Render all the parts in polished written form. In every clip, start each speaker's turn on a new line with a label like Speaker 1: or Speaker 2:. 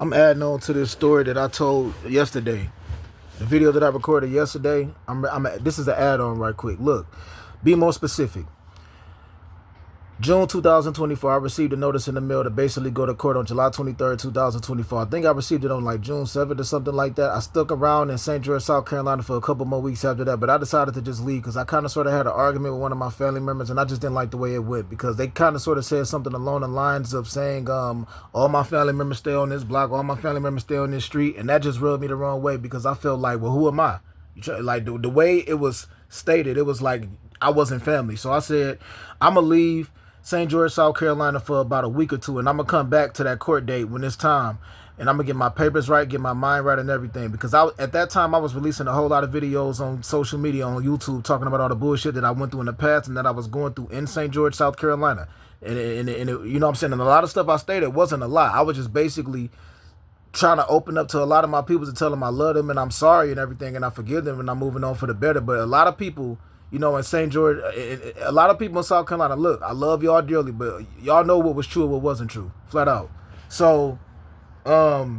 Speaker 1: I'm adding on to this story that I told yesterday. The video that I recorded yesterday. This is an add-on right quick. Look, be more specific. June 2024, I received a notice in the mail to basically go to court on July 23rd, 2024. I think I received it on like June 7th or something like that. I stuck around in St. George, South Carolina for a couple more weeks after that, but I decided to just leave because I kind of sort of had an argument with one of my family members, and I just didn't like the way it went because they kind of sort of said something along the lines of saying, all my family members stay on this block, all my family members stay on this street, and that just rubbed me the wrong way because I felt like, well, who am I? Like the way it was stated, it was like I wasn't family. So I said, I'm going to leave St. George, South Carolina for about a week or two, and I'm gonna come back to that court date when it's time, and I'm gonna get my papers right, get my mind right, and everything. Because at that time I was releasing a whole lot of videos on social media, on YouTube, talking about all the bullshit that I went through in the past and that I was going through in St. George, South Carolina. And you know what I'm saying? And a lot of stuff I stated wasn't a lie. I was just basically trying to open up to a lot of my people to tell them I love them and I'm sorry and everything and I forgive them and I'm moving on for the better. But a lot of people, you know, in St. George, a lot of people in South Carolina, look, I love y'all dearly, but y'all know what was true and what wasn't true, flat out. So, I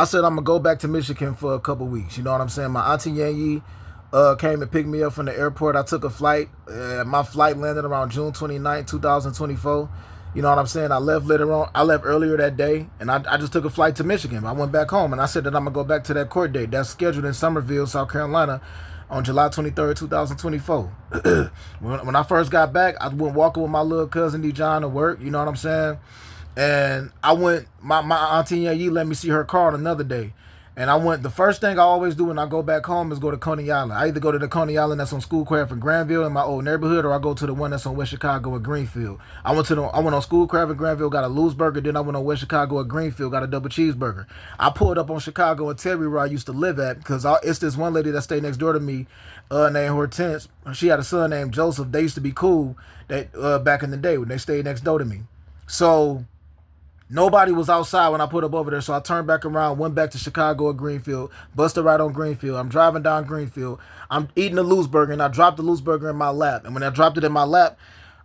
Speaker 1: said I'm gonna go back to Michigan for a couple weeks. You know what I'm saying? My auntie Yang came and picked me up from the airport. I took a flight. My flight landed around June 29th, 2024. You know what I'm saying? I left later on. I left earlier that day, and I just took a flight to Michigan. I went back home, and I said that I'm gonna go back to that court date that's scheduled in Summerville, South Carolina, on July 23rd, 2024. When I first got back, I went walking with my little cousin Dijon to work. You know what I'm saying? And I went. My auntie Yi let me see her car on another day. And I went, the first thing I always do when I go back home is go to Coney Island. I either go to the Coney Island that's on Schoolcraft in Granville in my old neighborhood, or I go to the one that's on West Chicago at Greenfield. I went on Schoolcraft in Granville, got a loose burger, then I went on West Chicago at Greenfield, got a double cheeseburger. I pulled up on Chicago and Terry where I used to live at, because it's this one lady that stayed next door to me, named Hortense. She had a son named Joseph. They used to be cool that back in the day when they stayed next door to me. So nobody was outside when I put up over there, so I turned back around, went back to Chicago at Greenfield, busted right on Greenfield. I'm driving down Greenfield. I'm eating a loose burger, and I dropped the loose burger in my lap. And when I dropped it in my lap,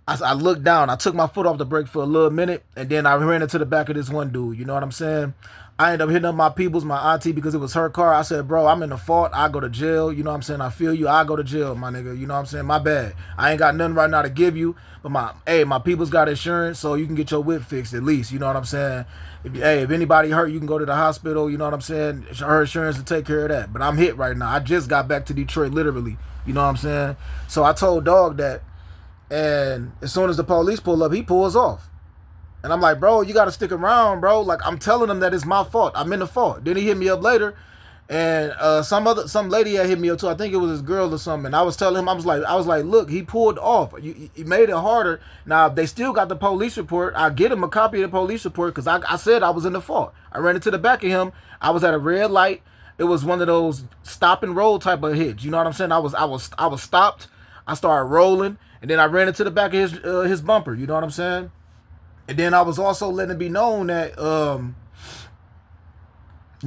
Speaker 1: I looked down. I took my foot off the brake for a little minute, and then I ran into the back of this one dude. You know what I'm saying? I ended up hitting up my peoples, my auntie, because it was her car. I said, bro, I'm in the fault. I go to jail. You know what I'm saying? I feel you. I go to jail, my nigga. You know what I'm saying? My bad. I ain't got nothing right now to give you. But my people's got insurance, so you can get your whip fixed at least. You know what I'm saying? If anybody hurt, you can go to the hospital. You know what I'm saying? Her insurance will take care of that. But I'm hit right now. I just got back to Detroit, literally. You know what I'm saying? So I told Dog that. And as soon as the police pull up, he pulls off. And I'm like, bro, you got to stick around, bro. Like, I'm telling him that it's my fault. I'm in the fault. Then he hit me up later. And some lady had hit me up too. I think it was his girl or something. And I was telling him, I was like, look, he pulled off. You made it harder. Now, if they still got the police report, I'll get him a copy of the police report because I said I was in the fault. I ran into the back of him. I was at a red light. It was one of those stop and roll type of hits. You know what I'm saying? I was stopped. I started rolling, and then I ran into the back of his bumper. You know what I'm saying? And then I was also letting it be known that, you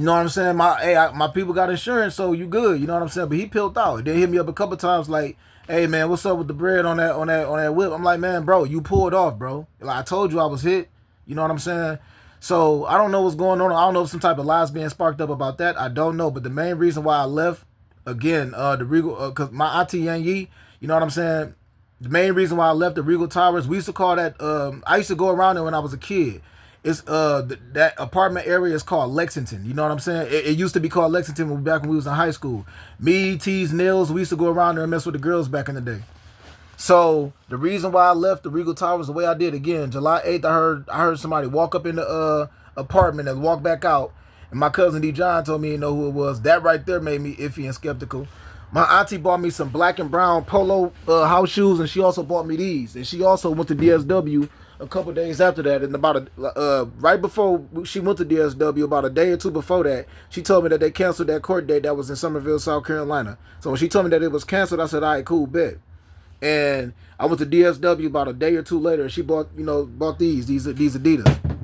Speaker 1: know what I'm saying? My people got insurance, so you good. You know what I'm saying? But he peeled out. They hit me up a couple times like, hey man, what's up with the bread on that whip? I'm like, man, bro, you pulled off, bro. Like I told you I was hit. You know what I'm saying? So I don't know what's going on. I don't know if some type of lies being sparked up about that. I don't know. But the main reason why I left, again, the Regal, because my auntie Yang Yi, you know what I'm saying? The main reason why I left the Regal Towers, we used to call that, I used to go around there when I was a kid. It's that apartment area is called Lexington. You know what I'm saying? It used to be called Lexington back when we was in high school. Me, T's, Nils, we used to go around there and mess with the girls back in the day. So the reason why I left the Regal Towers the way I did, again, July 8th, I heard somebody walk up in the apartment and walk back out. And my cousin D. John told me he know who it was. That right there made me iffy and skeptical. My auntie bought me some black and brown polo house shoes, and she also bought me these. And she also went to DSW a couple days after that. And right before she went to DSW, about a day or two before that, she told me that they canceled that court date that was in Summerville, South Carolina. So when she told me that it was canceled, I said, all right, cool, bet. And I went to DSW about a day or two later. And she bought these Adidas.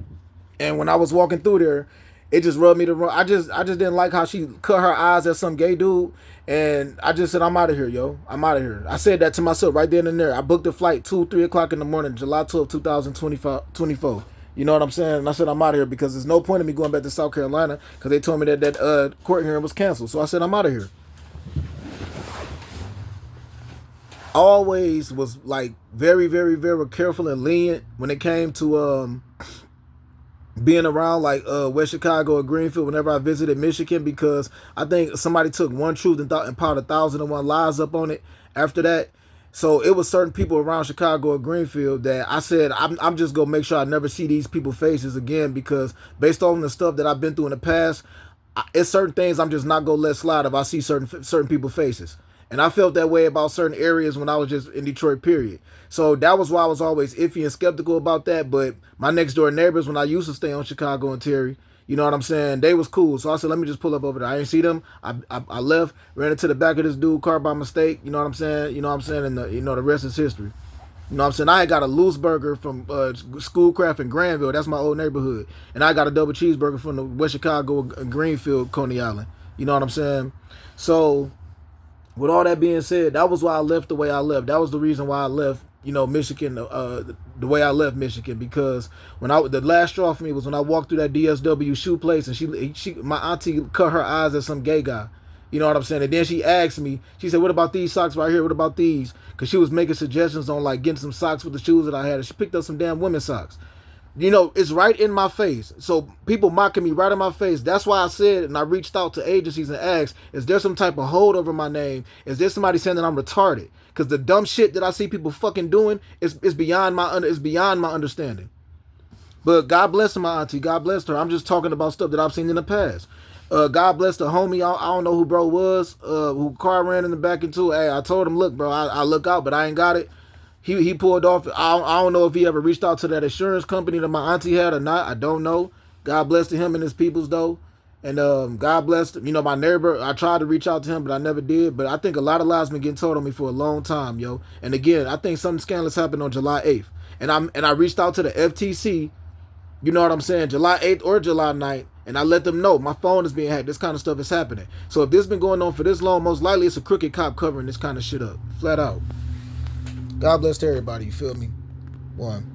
Speaker 1: And when I was walking through there, it just rubbed me the wrong. I just didn't like how she cut her eyes at some gay dude, and I just said, I'm out of here, yo. I'm out of here. I said that to myself right then and there. I booked a flight 2-3 o'clock in the morning, July 12th, 2024. You know what I'm saying? And I said, I'm out of here because there's no point in me going back to South Carolina because they told me that court hearing was canceled. So I said, I'm out of here. Always was like very, very, very careful and lenient when it came to being around like West Chicago or Greenfield whenever I visited Michigan, because I think somebody took one truth and thought and piled 1,001 lies up on it after that. So it was certain people around Chicago or Greenfield that I said I'm just gonna make sure I never see these people's faces again, because based on the stuff that I've been through in the past, it's certain things I'm just not gonna let slide if I see certain people's faces. And I felt that way about certain areas when I was just in Detroit, period. So that was why I was always iffy and skeptical about that. But my next door neighbors, when I used to stay on Chicago and Terry, you know what I'm saying, they was cool. So I said, let me just pull up over there. I didn't see them. I left, ran into the back of this dude car by mistake. You know what I'm saying? You know what I'm saying? And the rest is history. You know what I'm saying? I had got a loose burger from Schoolcraft in Granville. That's my old neighborhood. And I got a double cheeseburger from the West Chicago Greenfield, Coney Island. You know what I'm saying? So with all that being said, that was why I left the way I left. That was the reason why I left, Michigan, the way I left Michigan, because the last straw for me was when I walked through that DSW shoe place, and my auntie cut her eyes at some gay guy. You know what I'm saying? And then she asked me, she said, what about these socks right here? What about these? Because she was making suggestions on like getting some socks with the shoes that I had. And she picked up some damn women's socks. It's right in my face. So people mocking me right in my face. That's why I said, and I reached out to agencies and asked, is there some type of hold over my name? Is there somebody saying that I'm retarded? Because the dumb shit that I see people fucking doing is beyond my understanding. But God bless my auntie. God bless her. I'm just talking about stuff that I've seen in the past. God bless the homie. I don't know who bro was. Who car ran in the back into. Hey, I told him, look, bro, I look out, but I ain't got it. He pulled off. I don't know if he ever reached out to that insurance company that my auntie had or not. I don't know. God bless to him and his peoples though. And God bless, my neighbor. I tried to reach out to him, but I never did. But I think a lot of lies been getting told on me for a long time, yo. And again, I think something scandalous happened on July 8th. And I reached out to the FTC, you know what I'm saying, July 8th or July 9th, and I let them know my phone is being hacked. This kind of stuff is happening. So if this has been going on for this long, most likely it's a crooked cop covering this kind of shit up. Flat out. God bless to everybody, you feel me? One.